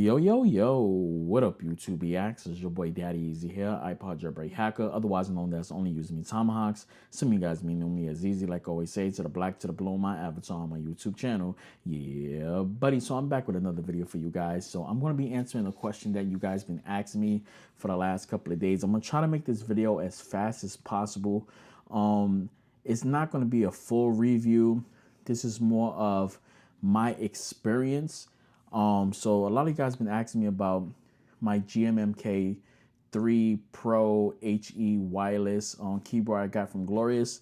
Yo, what up, YouTube EX? It's your boy Daddy Easy here, iPod jailbreak hacker, otherwise known as only using me tomahawks. Some of you guys may know me as Easy, like I always say, to the black, to the blue, my avatar on my YouTube channel. Yeah, buddy, so I'm back with another video for you guys. So I'm going to be answering a question that you guys been asking me for the last couple of days. I'm going to try to make this video as fast as possible. It's not going to be a full review. This is more of my experience. So a lot of you guys been asking me about my GMMK 3 Pro HE wireless keyboard I got from Glorious.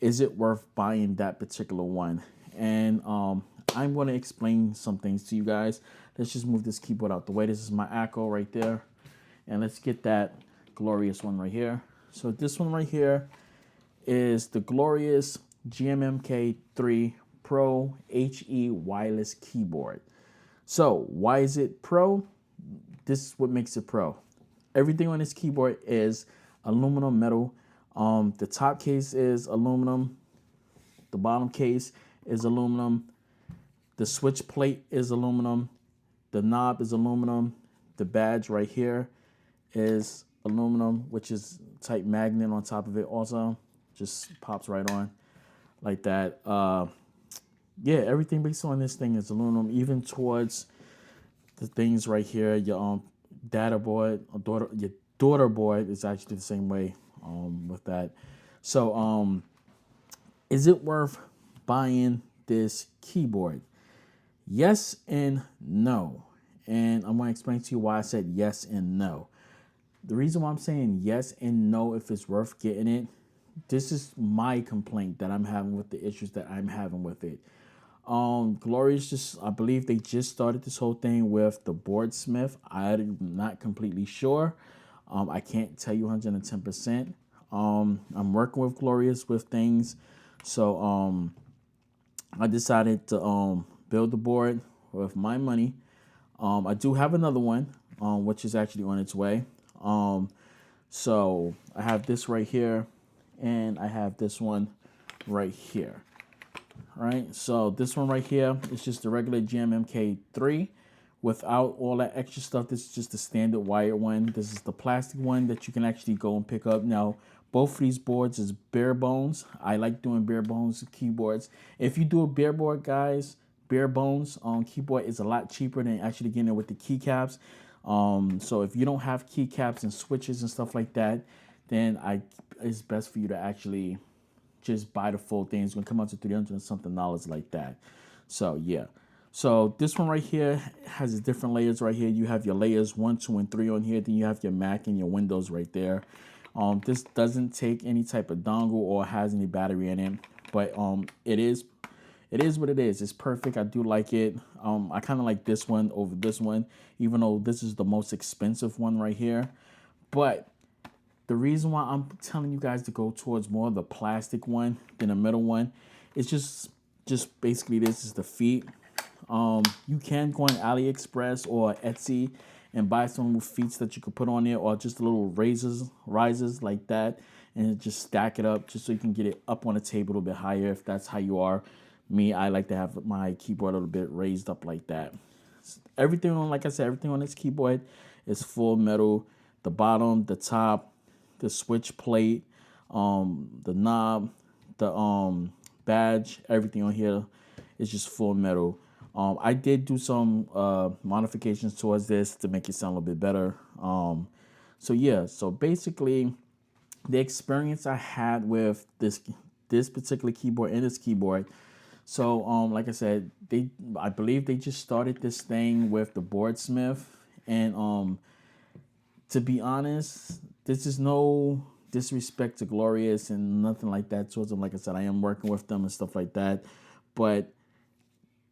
Is it worth buying that particular one? And I'm going to explain some things to you guys. Let's just move this keyboard out the way. This is my Echo right there. And let's get that Glorious one right here. So this one right here is the Glorious GMMK 3 Pro HE wireless keyboard. So why is it Pro? This is what makes it Pro. Everything on this keyboard is aluminum metal. The top case is aluminum. The bottom case is aluminum. The switch plate is aluminum. The knob is aluminum. The badge right here is aluminum, which is type magnet on top of it also. Just pops right on like that. Yeah, everything based on this thing is aluminum, even towards the things right here. Your data board, or your daughter board is actually the same way with that. So is it worth buying this keyboard? Yes and no. And I'm going to explain to you why I said yes and no. The reason why I'm saying yes and no if it's worth getting it, this is my complaint that I'm having with the issues that I'm having with it. Glorious I believe they just started this whole thing with the boardsmith. I'm not completely sure. I can't tell you 110%. I'm working with Glorious with things. So I decided to build the board with my money. I do have another one, which is actually on its way. So I have this right here, and I have this one right here. All right, so this one right here is just the regular GMMK 3 without all that extra stuff. This is just the standard wired one. This is the plastic one that you can actually go and pick up. Now, both of these boards is bare bones. I like doing bare bones keyboards. If you do a bare board, guys, bare bones keyboard is a lot cheaper than actually getting it with the keycaps. So if you don't have keycaps and switches and stuff like that, then it's best for you to actually just buy the full thing. It's gonna come out to $300 and something like that. So yeah. So this one right here has different layers right here. You have your layers 1, 2, and 3 on here. Then you have your Mac and your Windows right there. This doesn't take any type of dongle or has any battery in it, but it is what it is. It's perfect. I do like it. I kind of like this one over this one, even though this is the most expensive one right here. But the reason why I'm telling you guys to go towards more of the plastic one than the metal one is just basically this is the feet. You can go on AliExpress or Etsy and buy some little feet that you could put on there, or just little risers like that, and just stack it up just so you can get it up on the table a little bit higher if that's how you are. Me, I like to have my keyboard a little bit raised up like that. Everything on, like I said, everything on this keyboard is full metal. The bottom, the top, the switch plate, the knob, the badge, everything on here is just full metal. I did do some modifications towards this to make it sound a little bit better. So yeah, so basically the experience I had with this particular keyboard and this keyboard. So like I said, I believe they just started this thing with the boardsmith, and to be honest, this is no disrespect to Glorious and nothing like that towards them. Like I said, I am working with them and stuff like that. But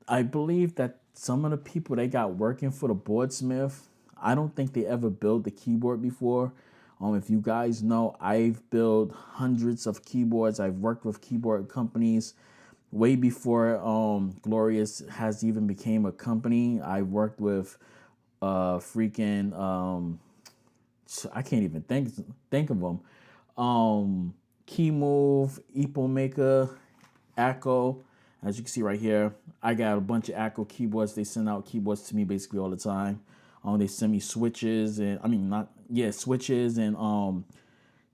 I believe that some of the people they got working for the boardsmith, I don't think they ever built the keyboard before. If you guys know, I've built hundreds of keyboards. I've worked with keyboard companies way before Glorious has even became a company. I worked with I can't even think of them. Keymove, ipod Maker, Echo. As you can see right here, I got a bunch of Echo keyboards. They send out keyboards to me basically all the time. They send me switches and switches and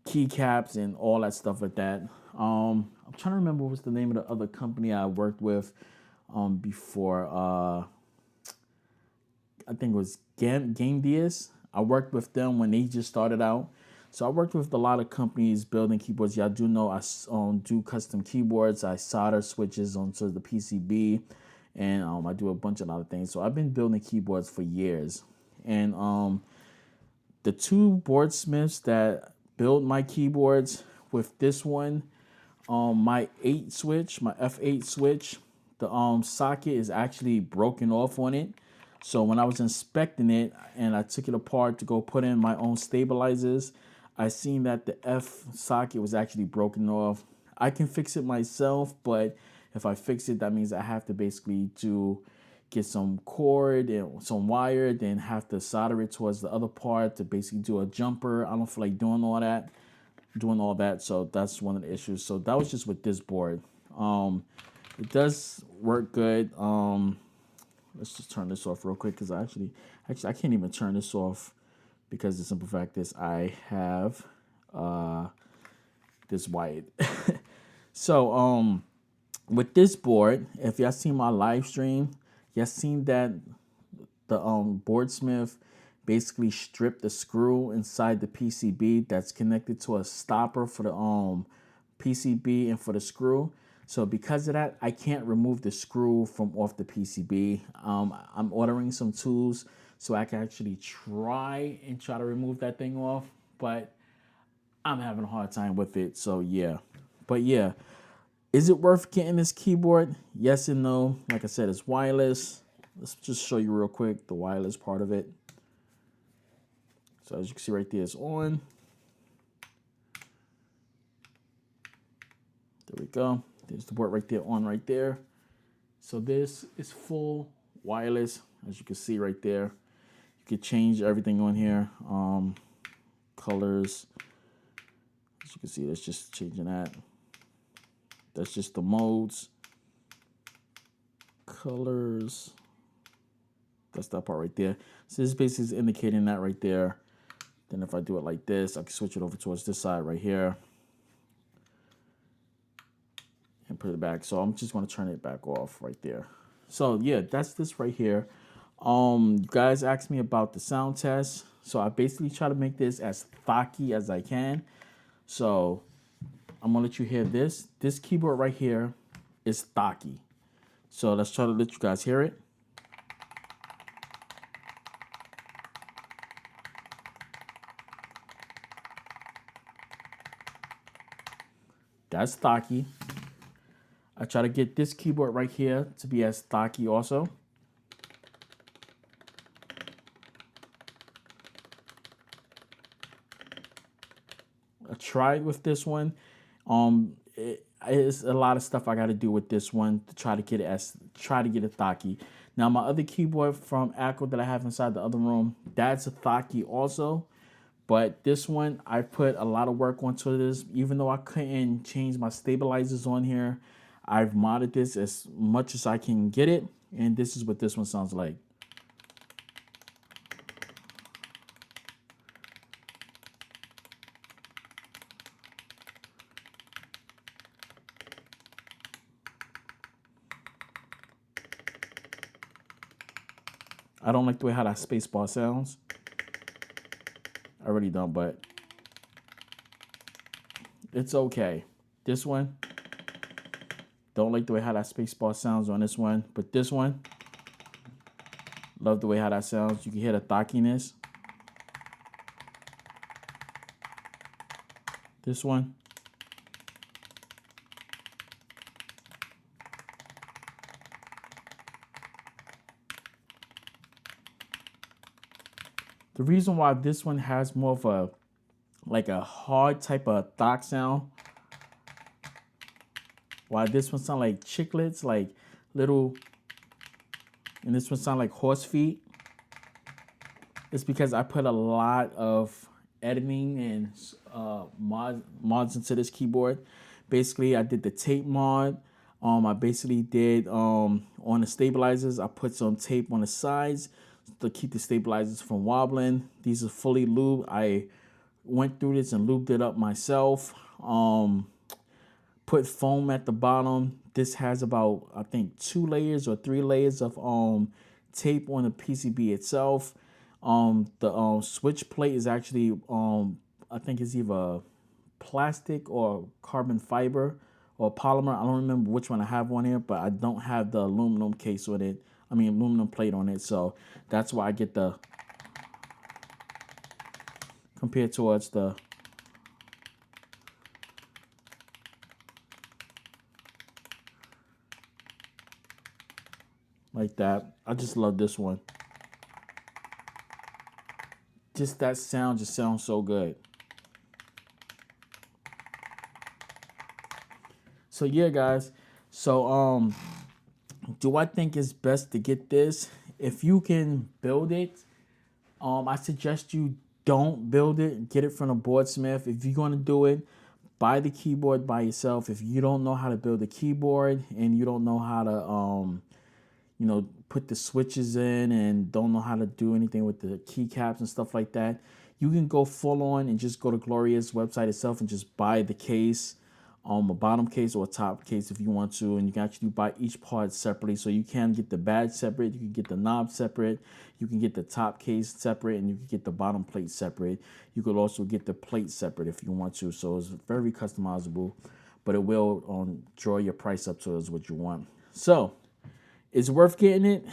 keycaps and all that stuff like that. I'm trying to remember what's the name of the other company I worked with before. I think it was Game Diaz. I worked with them when they just started out. So I worked with a lot of companies building keyboards. Y'all do know I do custom keyboards. I solder switches onto the PCB, and I do a bunch of other things. So I've been building keyboards for years. And the two boardsmiths that build my keyboards with this one, my 8 switch, my F8 switch, the socket is actually broken off on it. So when I was inspecting it and I took it apart to go put in my own stabilizers, I seen that the F socket was actually broken off. I can fix it myself, but if I fix it, that means I have to basically get some cord and some wire, then have to solder it towards the other part to basically do a jumper. I don't feel like doing all that. So that's one of the issues. So that was just with this board. It does work good. Let's just turn this off real quick because actually I can't even turn this off because the simple fact is I have this wired. So with this board, if y'all seen my live stream, y'all seen that the boardsmith basically stripped the screw inside the PCB that's connected to a stopper for the PCB and for the screw. So because of that, I can't remove the screw from off the PCB. I'm ordering some tools so I can actually try to remove that thing off, but I'm having a hard time with it. So yeah, but yeah, is it worth getting this keyboard? Yes and no. Like I said, it's wireless. Let's just show you real quick the wireless part of it. So as you can see right there, it's on. There we go. There's the board right there, on right there. So this is full wireless, as you can see right there. You can change everything on here. Colors. As you can see, that's just changing that. That's just the modes. Colors. That's that part right there. So this basically is indicating that right there. Then if I do it like this, I can switch it over towards this side right here and put it back. So I'm just going to turn it back off right there. So yeah, that's this right here. You guys asked me about the sound test. So I basically try to make this as thocky as I can. So I'm going to let you hear this. This keyboard right here is thocky. So let's try to let you guys hear it. That's thocky. I try to get this keyboard right here to be as thocky also. I tried with this one. It's a lot of stuff I got to do with this one to try to get it thocky. Now my other keyboard from Apple that I have inside the other room, that's a thocky also. But this one, I put a lot of work onto this. Even though I couldn't change my stabilizers on here, I've modded this as much as I can get it. And this is what this one sounds like. I don't like the way how that spacebar sounds. I really don't, but it's okay. This one, don't like the way how that spacebar sounds on this one, but this one, love the way how that sounds. You can hear the thockiness. This one. The reason why this one has more of a hard type of thock sound, why this one sound like chiclets, like little, and this one sound like horse feet, it's because I put a lot of editing and mods into this keyboard. Basically, I did the tape mod. I basically did on the stabilizers, I put some tape on the sides to keep the stabilizers from wobbling. These are fully lubed. I went through this and lubed it up myself. Put foam at the bottom. This has about, I think, 2 layers or 3 layers of tape on the PCB itself. The switch plate is actually I think it's either plastic or carbon fiber or polymer. I don't remember which one I have on here, but I don't have the aluminum case with it. I mean aluminum plate on it, so that's why I get the compared towards the like that. I just love this one. Just that sound just sounds so good. So yeah, guys. So do I think it's best to get this? If you can build it, I suggest you don't build it. Get it from a boardsmith. If you're going to do it, buy the keyboard by yourself. If you don't know how to build a keyboard and you don't know how to you know, put the switches in and don't know how to do anything with the keycaps and stuff like that, you can go full on and just go to Gloria's website itself and just buy the case, a bottom case or a top case if you want to, and you can actually buy each part separately. So you can get the badge separate, you can get the knob separate, you can get the top case separate, and you can get the bottom plate separate. You could also get the plate separate if you want to. So it's very customizable, but it will draw your price up towards what you want. So it's worth getting it.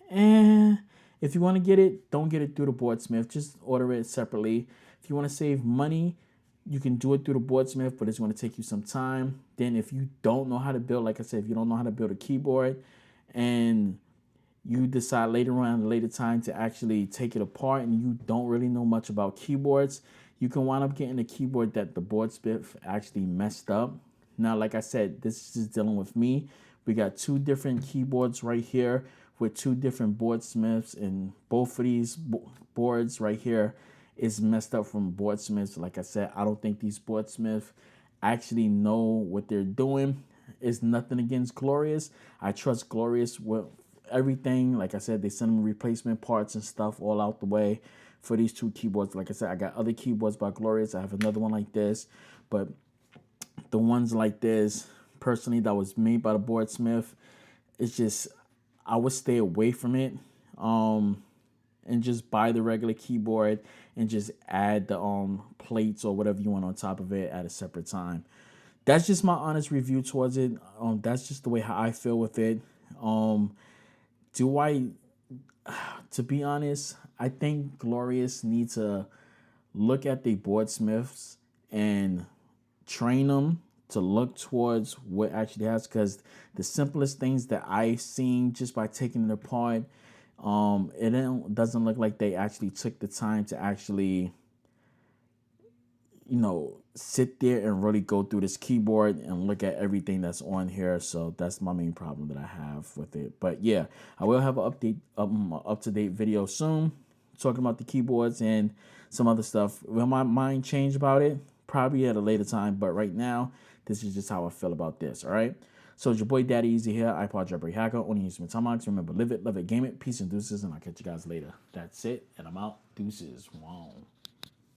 And if you want to get it, don't get it through the boardsmith. Just order it separately. If you want to save money, you can do it through the boardsmith, but it's going to take you some time. Then if you don't know how to build, like I said, if you don't know how to build a keyboard and you decide later on at a later time to actually take it apart and you don't really know much about keyboards, you can wind up getting a keyboard that the boardsmith actually messed up. Now, like I said, this is just dealing with me. We got 2 different keyboards right here with 2 different boardsmiths, and both of these boards right here is messed up from boardsmiths. Like I said, I don't think these boardsmiths actually know what they're doing. It's nothing against Glorious. I trust Glorious with everything. Like I said, they send them replacement parts and stuff all out the way for these 2 keyboards. Like I said, I got other keyboards by Glorious. I have another one like this, but the ones like this, personally, that was made by the boardsmith, it's just, I would stay away from it, and just buy the regular keyboard and just add the plates or whatever you want on top of it at a separate time. That's just my honest review towards it. That's just the way how I feel with it. Do I, to be honest, I think Glorious needs to look at the boardsmiths and train them to look towards what actually has, because the simplest things that I've seen just by taking it apart, it doesn't look like they actually took the time to actually, you know, sit there and really go through this keyboard and look at everything that's on here. So that's my main problem that I have with it. But yeah, I will have an update, up-to-date video soon talking about the keyboards and some other stuff. Will my mind change about it? Probably at a later time, but right now, this is just how I feel about this, all right? So it's your boy Daddy Easy here, ipod jailbreak hacker, only using Tomahawks. Remember, live it, love it, game it, peace and deuces, and I'll catch you guys later. That's it, and I'm out. Deuces. Wow.